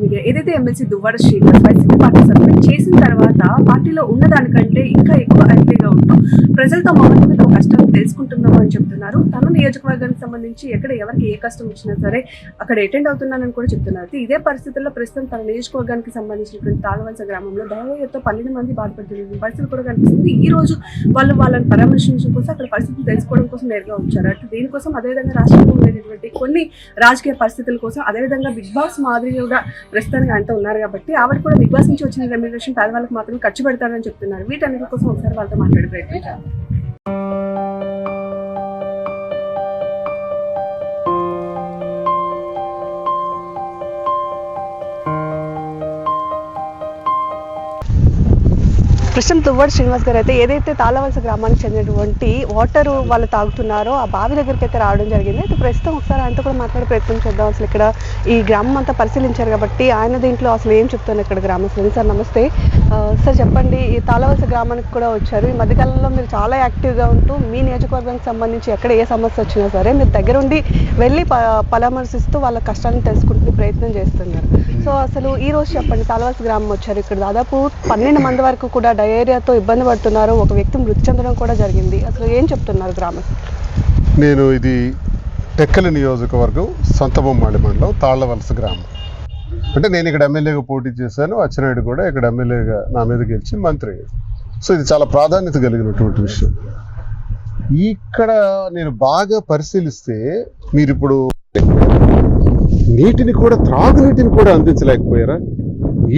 Media. ఏదైతే MLC Duvvada Srinivas YCP party suspend చేసిన తర్వాత పార్టీలో ఉన్నదానికంటే ఇంకా ఎక్కువ యాక్టివ్గా ఉంటూ ప్రజలతో మమేకమై తమ కష్టాలు తెలుసుకుంటున్నాము అని చెప్తున్నారు. తన నియోజకవర్గానికి సంబంధించి ఎక్కడ ఎవరికి ఏ కష్టం వచ్చినా సరే అక్కడ అటెండ్ అవుతున్నానని కూడా చెప్తున్నారు. ఇదే పరిస్థితుల్లో ప్రస్తుతం తన నియోజకవర్గానికి సంబంధించినటువంటి తాళవలస గ్రామంలో డయేరియాతో 12 మంది బాధపడుతున్న పరిస్థితి కూడా కనిపిస్తుంది. ఈ రోజు వాళ్ళని పరామర్శించడం కోసం అక్కడ పరిస్థితులు తెలుసుకోవడం కోసం నేరుగా వచ్చారు. అటు దీనికోసం అదేవిధంగా రాష్ట్రంలో ఉండేటువంటి కొన్ని రాజకీయ పరిస్థితుల కోసం అదేవిధంగా బిగ్ బాస్ మాదిరి కూడా ప్రస్తుతానికి ఆయనతో ఉన్నారు కాబట్టి ఆవిడ కూడా బిగ్ బాస్ నుంచి వచ్చిన రెమ్యునరేషన్ పేదవాళ్ళకి మాత్రమే ఖర్చు పెడతారని చెప్తున్నారు. వీటన్నిటి కోసం ఒకసారి వాళ్ళతో మాట్లాడే ప్రయత్నించారు. ప్రస్తుతం దువ్వాడ శ్రీనివాస్ గారు అయితే ఏదైతే తాళవలస గ్రామానికి చెందినటువంటి వాటర్ వాళ్ళు తాగుతున్నారో ఆ బావి దగ్గరికి అయితే రావడం జరిగింది. అయితే ప్రస్తుతం ఒకసారి ఆయనతో కూడా మాట్లాడే ప్రయత్నం చేద్దాం. అసలు ఇక్కడ ఈ గ్రామం అంతా పరిశీలించారు కాబట్టి ఆయన దీంట్లో అసలు ఏం చెప్తున్నారు ఇక్కడ గ్రామస్తులు. సార్ నమస్తే. సార్ చెప్పండి, ఈ తాళవలస గ్రామానికి కూడా వచ్చారు. ఈ మధ్యకాలంలో మీరు చాలా యాక్టివ్గా ఉంటూ మీ నియోజకవర్గానికి సంబంధించి ఎక్కడ ఏ సమస్య వచ్చినా సరే మీరు దగ్గరుండి వెళ్ళి పరామర్శిస్తూ వాళ్ళ కష్టాలను తెలుసుకుంటున్న ప్రయత్నం చేస్తున్నారు. సో అసలు ఈ రోజు చెప్పండి, తాళవలస గ్రామం వచ్చారు. ఇక్కడ దాదాపు 12 మంది వరకు కూడా డయేరియాతో ఇబ్బంది పడుతున్నారు. ఒక వ్యక్తి మృతి చెందడం కూడా జరిగింది. అసలు ఏం చెప్తున్నారు గ్రామం? నేను ఇది టెక్కలి నియోజకవర్గం సంతబొమ్మాళి మండలం తాళ్లవలస గ్రామం. అంటే నేను ఇక్కడ ఎమ్మెల్యేగా పోటీ చేశాను. అచ్చెన్నాయుడు కూడా ఇక్కడ ఎమ్మెల్యేగా నా మీద గెలిచి మంత్రి అయ్యాడు. సో ఇది చాలా ప్రాధాన్యత కలిగినటువంటి విషయం. ఇక్కడ నేను బాగా పరిశీలిస్తే మీరు ఇప్పుడు నీటిని కూడా త్రాగునీటిని కూడా అందించలేకపోయారా?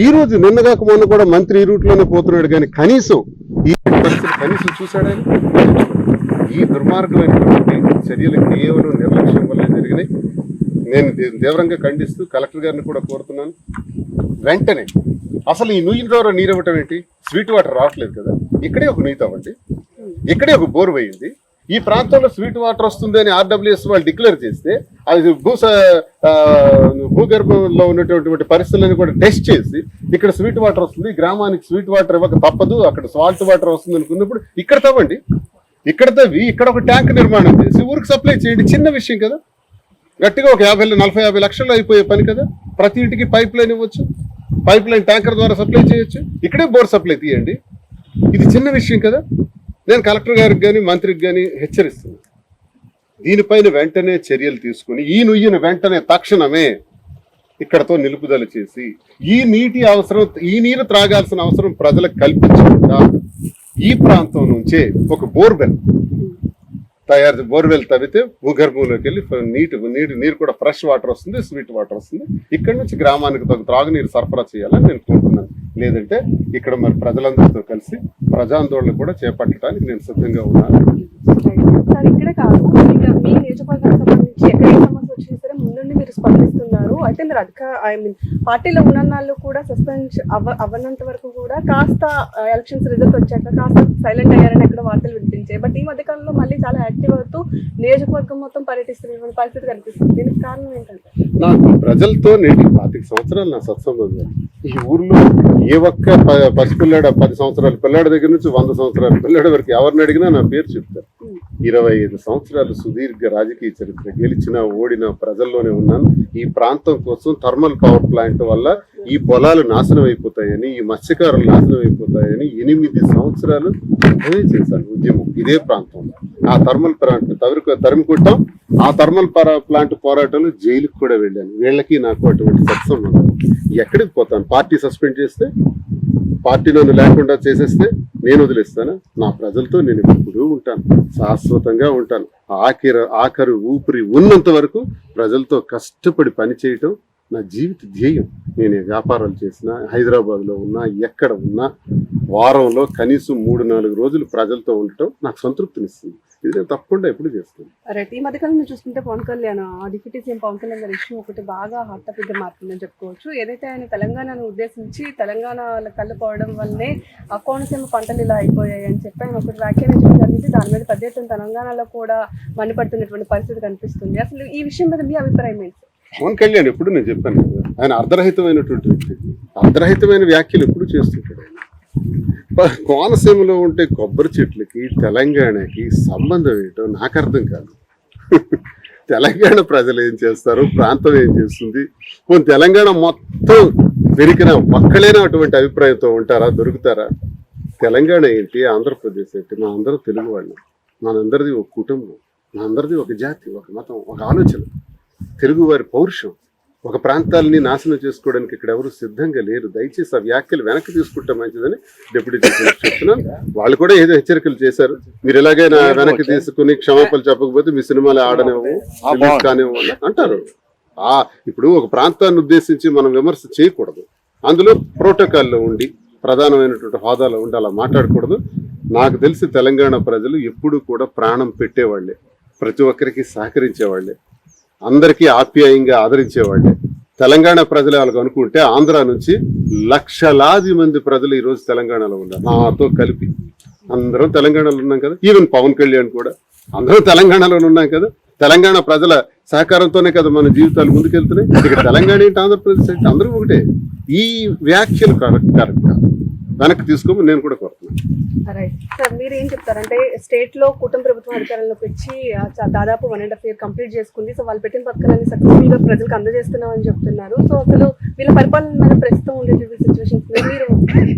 ఈ రోజు నిన్నగాక మొన్న కూడా మంత్రి ఈ రూట్లోనే పోతున్నాడు, కానీ కనీసం ఈ పరిస్థితి కనీసం చూశాడా? ఈ దుర్మార్గమైనటువంటి చర్యలు కేవలం నిర్లక్ష్యం వల్ల జరిగినాయి. నేను తీవ్రంగా ఖండిస్తూ కలెక్టర్ గారిని కూడా కోరుతున్నాను, వెంటనే అసలు ఈ నుయ్యి ద్వారా నీరు ఇవ్వటం ఏంటి? స్వీట్ వాటర్ రావట్లేదు కదా, ఇక్కడే ఒక నీరు అవ్వండి, ఇక్కడే ఒక బోర్ వేయింది. ఈ ప్రాంతంలో స్వీట్ వాటర్ వస్తుంది అని ఆర్డబ్ల్యూఎస్ వాళ్ళు డిక్లేర్ చేస్తే అది భూగర్భంలో ఉన్నటువంటి పరిస్థితులను కూడా టెస్ట్ చేసి ఇక్కడ స్వీట్ వాటర్ వస్తుంది, గ్రామానికి స్వీట్ వాటర్ ఇవ్వక తప్పదు, అక్కడ సాల్ట్ వాటర్ వస్తుంది అనుకున్నప్పుడు ఇక్కడ తవ్వండి, ఇక్కడ తవ్వి ఇక్కడ ఒక ట్యాంక్ నిర్మాణం చేసి ఊరికి సప్లై చేయండి. చిన్న విషయం కదా, గట్టిగా ఒక 40-50 లక్షలు అయిపోయే పని కదా. ప్రతి ఇంటికి పైప్ లైన్ ఇవ్వచ్చు, పైప్ లైన్ ట్యాంకర్ ద్వారా సప్లై చేయొచ్చు, ఇక్కడే బోర్ సప్లై తీయండి. ఇది చిన్న విషయం కదా. నేను కలెక్టర్ గారికి కానీ మంత్రికి కానీ హెచ్చరిస్తున్నాను, దీనిపైన వెంటనే చర్యలు తీసుకుని ఈ నుయ్యిని వెంటనే తక్షణమే ఇక్కడతో నిలుపుదల చేసి ఈ నీరు త్రాగాల్సిన అవసరం ప్రజలకు కల్పించకుండా ఈ ప్రాంతం నుంచే ఒక బోర్వెల్ తవ్వితే భూగర్భంలోకి వెళ్ళి నీరు కూడా ఫ్రెష్ వాటర్ వస్తుంది, స్వీట్ వాటర్ వస్తుంది. ఇక్కడి నుంచి గ్రామానికి త్రాగునీరు సరఫరా చేయాలని నేను కోరుతున్నాను. లేదంటే ఇక్కడ మరి ప్రజలందరితో కలిసి ప్రజాందోళన కూడా చేపట్టడానికి నేను సిద్ధంగా ఉన్నాను. సార్ ఇక్కడే కాదు, మీ నియోజకవర్గానికి సంబంధించి ఎక్కడ ఏ సమస్య వచ్చినా సరే ముందుండి మీరు స్పందిస్తున్నారు. అయితే మీరు పార్టీలో ఉన్నన్నాళ్ళు కూడా సస్పెండ్ అవ్వనంత వరకు కూడా కాస్త ఎలక్షన్స్ రిజల్ట్ వచ్చాక కాస్త సైలెంట్ అయ్యారని ఎక్కడ వార్తలు వినిపించాయి. బట్ ఈ మధ్యకాలంలో మళ్ళీ చాలా యాక్టివ్ అవుతూ నియోజకవర్గం మొత్తం పర్యటిస్తున్న పరిస్థితి కనిపిస్తుంది. దీనికి కారణం ఏంటంటే నాకు ప్రజలతో నేటి 25 సంవత్సరాలు నా సత్సంబంధం. ఈ ఊర్లో ఏ ఒక్క పసిపిల్లాడు 10 సంవత్సరాల పిల్లాడి దగ్గర నుంచి 100 సంవత్సరాల పిల్లాడి వరకు ఎవరిని అడిగినా నా పేరు చెప్తారు. 25 సంవత్సరాలు సుదీర్ఘ రాజకీయ చరిత్ర, గెలిచిన ఓడిన ప్రజల్లోనే ఉన్నాను. ఈ ప్రాంతం కోసం థర్మల్ పవర్ ప్లాంట్ వల్ల ఈ పొలాలు నాశనం అయిపోతాయని, ఈ మత్స్యకారులు నాశనం అయిపోతాయని 8 సంవత్సరాలు అదే చేశాను ఉద్యమం ఇదే ప్రాంతంలో. ఆ థర్మల్ ప్లాంట్ తరిమి కొట్టాం. ఆ థర్మల్ ప్లాంట్ పోరాటంలో జైలుకి కూడా వెళ్ళాను. వీళ్ళకి నాకు అటువంటి సత్సంబంధం. ఎక్కడికి పోతాను? పార్టీ సస్పెండ్ చేస్తే, పార్టీలోను లేకుండా చేసేస్తే నేను వదిలేస్తాను? నా ప్రజలతో నేను ఎప్పుడూ ఉంటాను, శాశ్వతంగా ఉంటాను. ఆఖరు ఊపిరి ఉన్నంత వరకు ప్రజలతో కష్టపడి పనిచేయటం నా జీవిత ధ్యేయం. నేను వ్యాపారాలు చేసినా, హైదరాబాద్లో ఉన్నా, ఎక్కడ ఉన్నా వారంలో కనీసం 3-4 రోజులు ప్రజలతో ఉండటం నాకు సంతృప్తినిస్తుంది. ఇది నేను తప్పకుండా ఎప్పుడు చేస్తాను. రైట్. ఈ మధ్యకాలంలో చూసుకుంటే పవన్ కళ్యాణ్ డిప్యూటీ సీఎం పవన్ కళ్యాణ్ గారి ఇష్యూ ఒకటి బాగా హాట్ టాపిక్ గా మారుతుందని చెప్పుకోవచ్చు. ఏదైతే ఆయన తెలంగాణను ఉద్దేశించి తెలంగాణ కళ్ళుపోవడం వల్లనే కోనసీమ పంటలు ఇలా అయిపోయాయి అని చెప్పి ఆయన ఒకటి వ్యాఖ్యానించడం జరిగింది. దాని మీద పెద్ద ఎత్తున తెలంగాణలో కూడా మండిపడుతున్నటువంటి పరిస్థితి కనిపిస్తుంది. అసలు ఈ విషయం మీద మీ అభిప్రాయం ఏంటి? పవన్ కళ్యాణ్ ఎప్పుడు నేను చెప్పాను కదా, ఆయన అర్ధరహితమైనటువంటి వ్యక్తి. అర్ధరహితమైన వ్యాఖ్యలు ఎప్పుడు చేస్తుంటాడు ఆయన. కోనసీమలో ఉంటే కొబ్బరి చెట్లకి తెలంగాణకి సంబంధం ఏంటో నాకు అర్థం కాదు. తెలంగాణ ప్రజలు ఏం చేస్తారు, ప్రాంతం ఏం చేస్తుంది, కొన్ని తెలంగాణ మొత్తం పెరిగిన ఒక్కలేనటువంటి అభిప్రాయంతో ఉంటారా, దొరుకుతారా? తెలంగాణ ఏంటి, ఆంధ్రప్రదేశ్ ఏంటి, మా అందరూ తెలుగు వాళ్ళం, మనందరిది ఒక కుటుంబం, మనందరిది ఒక జాతి, ఒక మతం, ఒక ఆలోచన, తెలుగు వారి పౌరుషం. ఒక ప్రాంతాలని నాశనం చేసుకోవడానికి ఇక్కడ ఎవరు సిద్ధంగా లేరు. దయచేసి ఆ వ్యాఖ్యలు వెనక్కి తీసుకుంటే మంచిదని డిప్యూటీ చీఫ్ మినిస్టర్ చెప్తున్నాను. వాళ్ళు కూడా ఏదో హెచ్చరికలు చేశారు, మీరు ఎలాగైనా వెనక్కి తీసుకుని క్షమాపణలు చెప్పకపోతే మీ సినిమాలు ఆడనివ్వము, రిలీజ్ కానివ్వము అంటారు. ఇప్పుడు ఒక ప్రాంతాన్ని ఉద్దేశించి మనం విమర్శ చేయకూడదు, అందులో ప్రోటోకాల్లో ఉండి ప్రధానమైనటువంటి హోదాలో ఉండి అలా మాట్లాడకూడదు. నాకు తెలిసి తెలంగాణ ప్రజలు ఎప్పుడు కూడా ప్రాణం పెట్టేవాళ్లే, ప్రతి ఒక్కరికి సహకరించేవాళ్లే, అందరికీ ఆప్యాయంగా ఆదరించేవాళ్లే. తెలంగాణ ప్రజలు వాళ్ళకు అనుకుంటే ఆంధ్ర నుంచి లక్షలాది మంది ప్రజలు ఈ రోజు తెలంగాణలో ఉన్నారు, నాతో కలిపి అందరం తెలంగాణలో ఉన్నాం కదా. ఈవెన్ పవన్ కళ్యాణ్ కూడా అందరం తెలంగాణలో ఉన్నాం కదా. తెలంగాణ ప్రజల సహకారంతోనే కదా మన జీవితాలు ముందుకెళ్తున్నాయి. ఇక్కడ తెలంగాణ ఏంటి, ఆంధ్రప్రదేశ్ ఏంటి, అందరూ ఒకటే. ఈ వ్యాఖ్యలు కరెక్ట్ వెనక్కి తీసుకోమని నేను కూడా కోరుతున్నాను. సార్ మీరు ఏం చెప్తారంటే స్టేట్ లో కూటమి ప్రభుత్వం అధికారంలోకి వచ్చి దాదాపు 1.5 year కంప్లీట్ చేసుకుంది. సో వాళ్ళు పెట్టిన పథకాలన్నీ సక్సెస్ఫుల్ గా ప్రజలకు అందజేస్తున్నాం అని చెప్తున్నారు. సో అసలు వీళ్ళ పరిపాలన మీద ప్రస్తుతం ఉండే సిచ్యువేషన్స్ మీరు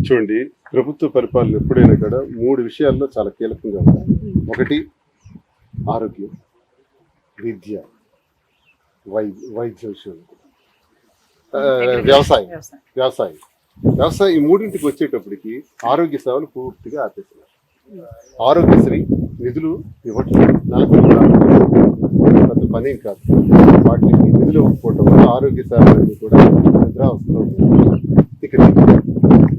చూడండి, ప్రభుత్వ పరిపాలన ఎప్పుడైనా కూడా 3 విషయాల్లో చాలా కీలకంగా ఉంటాయి. ఒకటి ఆరోగ్యం, విద్య, వైద్య విషయం, వ్యవసాయం ఈ 3ంటికి వచ్చేటప్పటికి ఆరోగ్య సేవలు పూర్తిగా ఆపేస్తున్నారు. ఆరోగ్యశ్రీ నిధులు ఇవ్వట్లేదు, 40 పెద్ద పని కాదు. వాటికి నిధులు ఇవ్వకపోవడం వల్ల ఆరోగ్య సేవలన్నీ కూడా నిద్రావస్థలో ఉన్నాయి. ఇక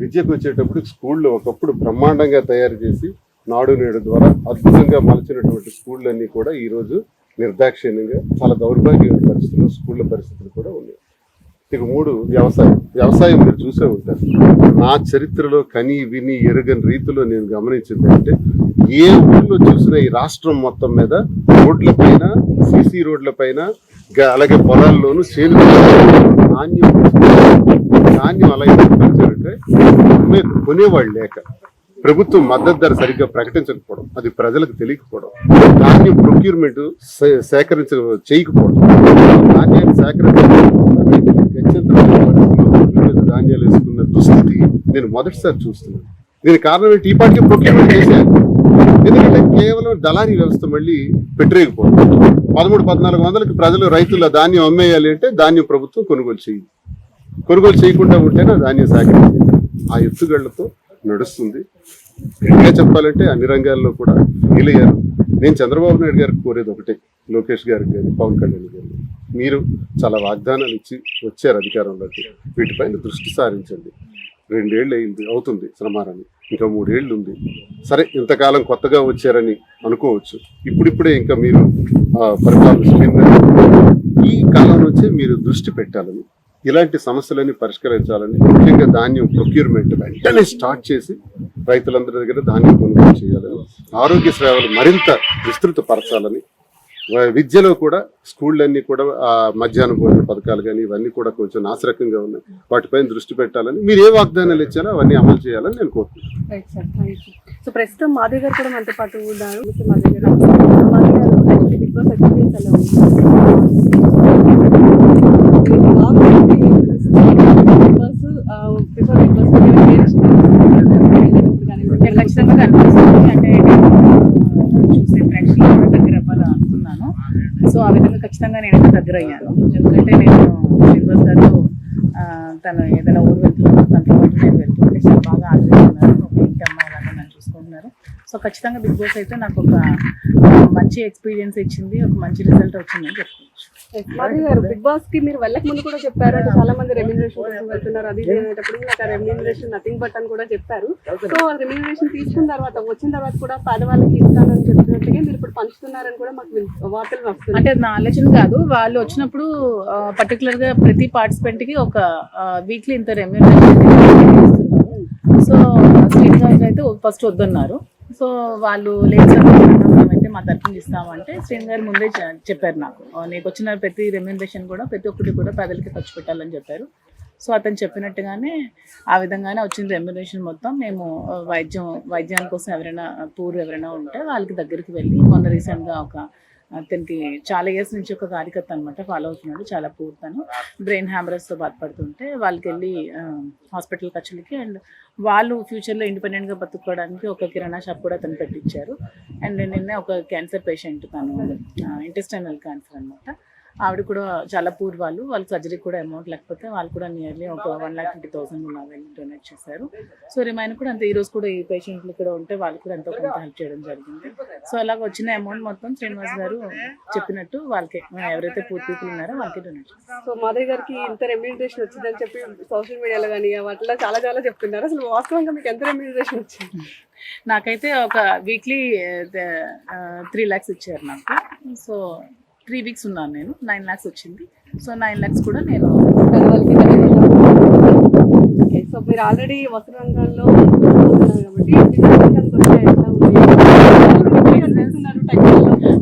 విద్యకు వచ్చేటప్పుడు స్కూళ్ళు ఒకప్పుడు బ్రహ్మాండంగా తయారు చేసి నాడు నేడు ద్వారా అద్భుతంగా మలచినటువంటి స్కూళ్ళన్నీ కూడా ఈరోజు నిర్దాక్షిణ్యంగా చాలా దౌర్భాగ్యమైన పరిస్థితుల్లో స్కూళ్ళ పరిస్థితులు కూడా ఉన్నాయి. ఇక 3 వ్యవసాయం మీరు చూసే ఉంటారు. నా చరిత్రలో కని విని ఎరుగని రీతిలో నేను గమనించింది అంటే, ఏ ఊళ్ళో చూసినా ఈ రాష్ట్రం మొత్తం మీద రోడ్ల పైన, సిసి రోడ్ల పైన, అలాగే పొలాల్లోనూ చేను ధాన్యం అలా ఎందుకు పెంచారంటే కొనేవాళ్ళు లేక, ప్రభుత్వం మద్దతు ధర సరిగ్గా ప్రకటించకపోవడం, అది ప్రజలకు తెలియకపోవడం, ధాన్యం ప్రొక్యూర్మెంట్ చేయకపోవడం, ధాన్యాన్ని ధాన్యాలు వేసుకున్న దుస్థితి నేను మొదటిసారి చూస్తున్నాను. దీనికి కారణం ఏంటి? ఈ పార్టీ ప్రొక్యూర్మెంట్ చేశారు. ఎందుకంటే కేవలం దళారీ వ్యవస్థ మళ్ళీ పెట్టరేకపోవడం. 1300-1400 ప్రజలు రైతుల ధాన్యం అమ్మేయాలి అంటే ధాన్యం ప్రభుత్వం కొనుగోలు చేయకుండా ఉంటేనే ధాన్యం సేకరించింది. ఆ ఎత్తుగళ్లతో నడుస్తుంది. గట్టిగా చెప్పాలంటే అన్ని రంగాల్లో కూడా ఫెయిల్ అయ్యారు. నేను చంద్రబాబు నాయుడు గారికి కోరేది ఒకటే, లోకేష్ గారికి కానీ పవన్ కళ్యాణ్ గారికి, మీరు చాలా వాగ్దానాలు ఇచ్చి వచ్చారు అధికారంలోకి, వీటిపైన దృష్టి సారించండి. 2 ఏళ్ళు అవుతుంది శ్రమారాన్ని, ఇంకా 3 ఏళ్ళు ఉంది. సరే, ఇంతకాలం కొత్తగా వచ్చారని అనుకోవచ్చు. ఇప్పుడిప్పుడే ఇంకా మీరు పరిపాలన ఈ కాలం నుంచే మీరు దృష్టి పెట్టాలని, ఇలాంటి సమస్యలన్నీ పరిష్కరించాలని, ముఖ్యంగా ధాన్యం ప్రొక్యూర్మెంట్ వెంటనే స్టార్ట్ చేసి రైతులందరి దగ్గర ధాన్యం కొనుగోలు చేయాలని, ఆరోగ్య సేవలు మరింత విస్తృతపరచాలని, విద్యలో కూడా స్కూళ్ళన్నీ కూడా మధ్యాహ్న భోజన పథకాలు కానీ ఇవన్నీ కూడా కొంచెం నాశరకంగా ఉన్నాయి, వాటిపైన దృష్టి పెట్టాలని, మీరు ఏ వాగ్దానాలు ఇచ్చారో అవన్నీ అమలు చేయాలని నేను కోరుకుంటున్నాను. సో ప్రస్తుతం మాధవ్ గారు కూడా మనతో పాటు ఉన్నారు. ఖచ్చితంగా కనిపిస్తుంది. అంటే చూసే ప్రేక్షకులు కూడా దగ్గర అవ్వాలని అనుకున్నాను. సో ఆ విధంగా ఖచ్చితంగా నేనైతే దగ్గర అయ్యాను. ఎందుకంటే నేను శ్రీనివాస్ గారు తను ఏదైనా ఊరు వెళ్తున్నాను, తనతో పాటు నేను వెళ్తుంటే చాలా బాగా ఆదరిస్తున్నారు. ఒక ఇంటి అమ్మాయి లాగా నన్ను చూసుకుంటున్నారు. సో ఖచ్చితంగా బిగ్ బాస్ అయితే నాకు ఒక మంచి ఎక్స్పీరియన్స్ ఇచ్చింది, ఒక మంచి రిజల్ట్ వచ్చిందని చెప్పుకోవచ్చు. మాధవి గారు, బిగ్ బాస్ కి మీరు వెళ్ళక ముందు కూడా చెప్పారు, అంటే చాలా మంది రెమ్యూనరేషన్ కోసం వెళ్తున్నారు, అది అనేటప్పుడు నాకు ఆ రెమ్యూనరేషన్ నథింగ్ బట్ అని కూడా చెప్పారు. సో రెమ్యూనరేషన్ తీసుకున్న తర్వాత వచ్చిన తర్వాత కూడా పేదవాళ్ళకి ఇస్తానని చెప్తున్నట్టుగా మీరు ఇప్పుడు పంచుతున్నారని కూడా మాకు వార్తలు వస్తుంది. అంటే నా ఆలోచన కాదు, వాళ్ళు వచ్చినప్పుడు పర్టికులర్ గా ప్రతి పార్టిసిపెంట్ కి ఒక వీక్లీ ఇంత రెమ్యూనరేషన్ ఇస్తున్నారు. సో స్ట్రీట్ గారు అయితే ఫస్ట్ వద్దన్నారు. సో వాళ్ళు లేదు అయితే మా తరఫున ఇస్తామంటే శ్రీని గారు ముందే చెప్పారు నాకు, నీకు వచ్చిన ప్రతి రెమ్యూనరేషన్ కూడా ప్రతి ఒక్కటి కూడా పేదలకి ఖర్చు పెట్టాలని చెప్పారు. సో అతను చెప్పినట్టుగానే ఆ విధంగానే వచ్చిన రెమ్యూనరేషన్ మొత్తం మేము వైద్యాని కోసం ఎవరైనా ఎవరైనా ఉంటే వాళ్ళకి దగ్గరికి వెళ్ళి మొన్న రీసెంట్గా ఒక అతనికి చాలా ఇయర్స్ నుంచి ఒక కార్యకర్త అనమాట, ఫాలో అవుతున్నాడు. చాలా పూర్ తను, బ్రెయిన్ హ్యామరేజ్తో బాధపడుతుంటే వాళ్ళకి వెళ్ళి హాస్పిటల్ ఖర్చులకి అండ్ వాళ్ళు ఫ్యూచర్లో ఇండిపెండెంట్గా బతుక్కోవడానికి ఒక కిరాణా షాప్ కూడా తను పెట్టించారు. అండ్ నిన్నే ఒక క్యాన్సర్ పేషెంట్, తను ఇంటెస్టైనల్ క్యాన్సర్ అనమాట. ఆవిడ కూడా చాలా పూర్ వాళ్ళకి సర్జరీ కూడా అమౌంట్ లేకపోతే వాళ్ళు కూడా నియర్లీ ఒక 1,20,000 వెళ్ళి డొనేట్ చేశారు. సో రిమైన్ కూడా అంతే, ఈరోజు కూడా ఈ పేషెంట్లు ఇక్కడ ఉంటే వాళ్ళు కూడా ఎంతో కొంత హెల్ప్ చేయడం జరిగింది. సో అలాగ వచ్చిన అమౌంట్ మొత్తం శ్రీనివాస్ గారు చెప్పినట్టు వాళ్ళకి ఎవరైతే పూర్ పీపుల్ ఉన్నారో వాళ్ళకి డొనేట్ చేస్తారు. సో మాధవి గారికి ఇంత రెమ్యూనరేషన్ వచ్చిందని చెప్పి సోషల్ మీడియాలో కానీ వాటిలో చాలా చాలా చెప్తున్నారు. అసలు వాస్తవంగా మీకు ఎంత రెమ్యూనరేషన్ వచ్చింది? నాకైతే ఒక వీక్లీ 3 lakhs ఇచ్చారు నాకు. సో 3 weeks ఉన్నాను నేను, 9 lakhs వచ్చింది. సో 9 lakhs కూడా నేను సో మీరు ఆల్రెడీ వస్త్ర రంగాల్లో కాబట్టి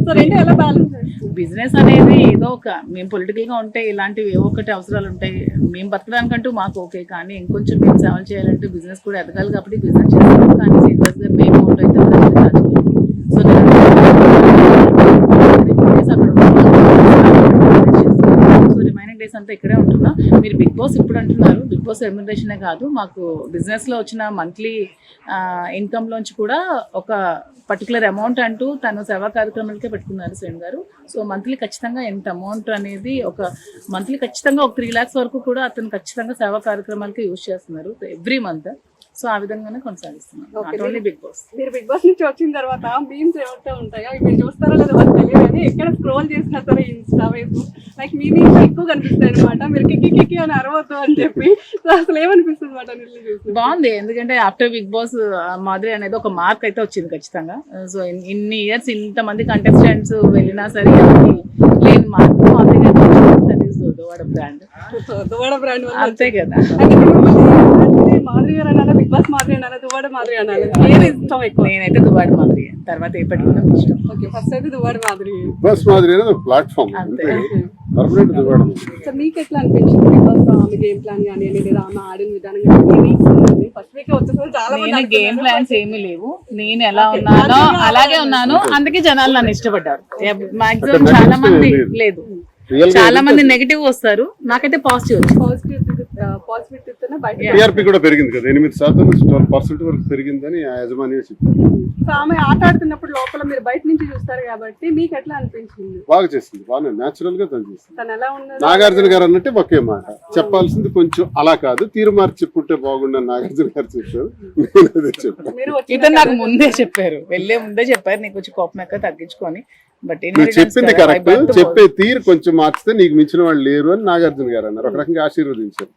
సో రెండు ఎలా బ్యాలెన్స్? బిజినెస్ అనేది ఏదో ఒక, మేము పొలిటికల్గా ఉంటే ఇలాంటివి ఏవో ఒకటి అవసరాలు ఉంటాయి. మేము బతకడానికంటూ మాకు ఓకే, కానీ ఇంకొంచెం మేము సేవలు చేయాలంటే బిజినెస్ కూడా ఎదగాలి కాబట్టి బిజినెస్ చేస్తాము. కానీ శ్రీనివాస్ గారు మేము ఓటు అయితే రాజకీయం. సో సో రిమైనింగ్ డేస్ అంతా ఇక్కడే ఉంటున్నా. మీరు బిగ్ బాస్ ఇప్పుడు అంటున్నారు, బిగ్ బాస్ రెమ్యునరేషనే కాదు, మాకు బిజినెస్లో వచ్చిన మంత్లీ ఇన్కమ్లోంచి కూడా ఒక పర్టికులర్ అమౌంట్ అంటూ తను సేవా కార్యక్రమాలకే పెట్టుకున్నారు శ్రేణి గారు. సో మంత్లీ ఖచ్చితంగా ఎంత అమౌంట్ అనేది, ఒక మంత్లీ ఖచ్చితంగా ఒక 3 lakhs వరకు కూడా అతను ఖచ్చితంగా సేవా కార్యక్రమాలకి యూజ్ చేస్తున్నారు ఎవ్రీ మంత్. సో ఆ విధంగానే కొనసాగిస్తున్నాను. బిగ్ బాస్ మీరు బిగ్ బాస్ నుంచి వచ్చిన తర్వాత మీమ్స్ ఏమంటూ ఉంటాయో మీరు చూస్తారో లేదో వాళ్ళు తెలియదు, కానీ ఎక్కడ స్క్రోల్ చేసినా సరే ఇన్స్టా, ఫేస్బుక్ లైక్ మీ మీమ్స్ ఎక్కువ కనిపిస్తాయి అనమాట. మీరు కిక్కి అని అరవద్దు అని చెప్పి. సో అసలు ఏమనిపిస్తుంది అనమాట? బాగుంది, ఎందుకంటే ఆఫ్టర్ బిగ్ బాస్ మాధురి అనేది ఒక మార్క్ అయితే వచ్చింది ఖచ్చితంగా. సో ఇన్ని ఇయర్స్ ఇంతమంది కంటెస్టెంట్స్ వెళ్ళినా సరే లేని mark Madhuri Duvvada brand. Duvvada brand అంతే కదా. మాధురి గారు అనాలా, బిగ్ బాస్ మాధురి అనాలా, దువ్వాడ మాధురి అనాలా? ఏది ఇష్టం ఎక్కువ? నేనైతే దువ్వాడ మాధురి, తర్వాత ఏ పెట్టుకున్నా ఇష్టం. ఓకే, ఫస్ట్ అయితే దువ్వాడ మాధురి. బస్ మాదిరి అనేది ఒక ప్లాట్ఫామ్, అంతే. పర్మనెంట్ దువ్వాడ. సో మీకు ఎట్లా అనిపించింది బిగ్ బాస్ ఆమె గేమ్ ప్లాన్ కానీ లేదా ఆమె ఆడిన విధానం కానీ? ఫస్ట్ వీక్ వచ్చేసరికి చాలా నేను గేమ్ ప్లాన్స్ ఏమీ లేవు, నేను ఎలా ఉన్నానో అలాగే ఉన్నాను. అందుకే జనాలు నన్ను ఇష్టపడ్డారు. మాక్సిమం చాలా మంది లేదు, చాలా మంది నెగిటివ్ వస్తారు, నాకైతే పాజిటివ్ వచ్చింది. టీఆర్పీ కూడా పెరిగింది కదా, 8% నుంచి 12% వరకు పెరిగిందని ఆ యజమాని చెప్పారు. సో ఆమె ఆట ఆడుతున్నప్పుడు లోపల మీరు బయట నుంచి చూస్తారు కాబట్టి మీకు ఎట్లా అనిపించింది? బాగా చేసింది, బాగా న్యాచురల్ గా తను చేసింది. తను ఎలా ఉన్నారు? నాగార్జున గారు అన్నట్టే ఒకే మాట చెప్పాల్సింది, కొంచెం అలా కాదు తీరు మార్చి చెప్పుంటే బాగుండని నాగార్జున గారు చెప్పారు. నేను అదే చెప్పాను. మీరు ఇతను నాకు ముందే చెప్పారు, వెళ్ళే ముందే చెప్పారు, నీకు కొంచెం కోపం ఎక్క తగ్గించుకొని. బట్ నువ్వు చెప్పింది కరెక్ట్, చెప్పే తీరు కొంచెం మార్చితే నీకు మించిన వాళ్ళు లేరు అని నాగార్జున గారు అన్నారు. ఒక రకంగా ఆశీర్వదించారు.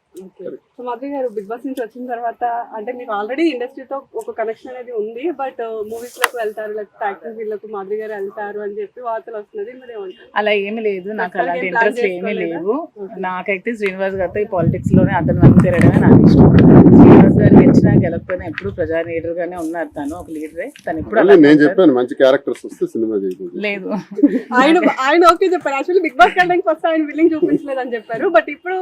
సో మాధవి గారు బిగ్ బాస్ నుంచి వచ్చిన తర్వాత అంటే మీకు ఆల్రెడీ ఇండస్ట్రీతో ఒక కనెక్షన్ అనేది ఉంది, బట్ మూవీస్ లోకి వెళ్తారు, లేకపోతే యాక్టింగ్ ఫీల్డ్ లోకి మాధవి గారు వెళ్తారు అని చెప్పి వార్తలు వస్తున్నది. మరి అలా ఏమీ లేదు, నాకు అలాంటి ఇంట్రెస్ట్ ఏమీ లేవు. నాకైతే శ్రీనివాస్ గారితో ఈ పాలిటిక్స్ లోనే అతను వల్ల తిరగడమే నాకు ఇష్టం. శ్రీనివాస్ గారు గెలిచినా గెలకపోయినా ఎప్పుడు ప్రజా లీడర్ గానే ఉన్నారు, తను ఒక లీడరే. తను ఎప్పుడు నేను చెప్పాను మంచి క్యారెక్టర్స్ వస్తే సినిమా చేయలేదు. లేదు, ఆయన ఓకే చెప్పారు. యాక్చువల్లీ బిగ్ బాస్ వెళ్ళడానికి ఫస్ట్ ఆయన విల్లింగ్ చూపించలేదు అని చెప్పారు, బట్ ఇప్పుడు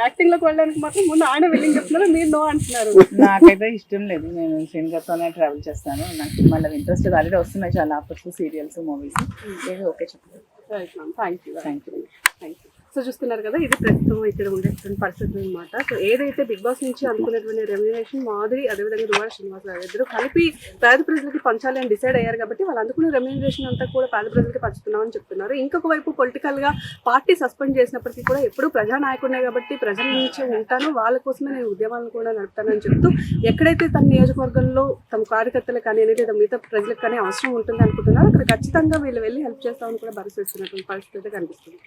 యాక్టింగ్ లోకి వెళ్ళడానికి మాత్రం ముందు ఆయన విల్లింగ్ చెప్తున్నారు, మీరు నో అంటున్నారు. నాకైతే ఇష్టం లేదు, నేను శ్రీనివాస్తోనే ట్రావెల్ చేస్తాను. నాకు మళ్ళీ ఇంట్రెస్ట్ ఆల్రెడీ వస్తున్నాయి చాలా ఆఫర్స్, సీరియల్స్, మూవీస్. ఓకే చెప్పండి. Thank you. సో చూస్తున్నారు కదా, ఇది ప్రస్తుతం ఇక్కడ ఉండేటువంటి పరిస్థితులు అనమాట. సో ఏదైతే బిగ్ బాస్ నుంచి అందుకునేటువంటి రెమ్యునరేషన్ మాధురి అదేవిధంగా దువ్వాడ శ్రీనివాస్ గారు ఇద్దరు కలిపి పేద ప్రజలకి పంచాలి అని డిసైడ్ అయ్యారు కాబట్టి వాళ్ళు అందుకునే రెమ్యునరేషన్ అంతా కూడా పేద ప్రజలకి పంచుతున్నామని చెప్తున్నారు. ఇంకొక వైపు పొలిటికల్ గా పార్టీ సస్పెండ్ చేసినప్పటికీ కూడా ఎప్పుడు ప్రజానాయకుడినే కాబట్టి ప్రజల నుంచి ఉంటాను, వాళ్ళ కోసమే నేను ఉద్యమాలను కూడా నడుపుతానని చెప్తూ ఎక్కడైతే తన నియోజకవర్గంలో తమ కార్యకర్తలు కానీ లేదా మిగతా ప్రజలకు కానీ అవసరం ఉంటుంది అనుకుంటున్నారో అక్కడ ఖచ్చితంగా వీళ్ళు వెళ్ళి హెల్ప్ చేస్తామని కూడా భరోసా ఇస్తున్నటువంటి పరిస్థితి అయితే కనిపిస్తుంది.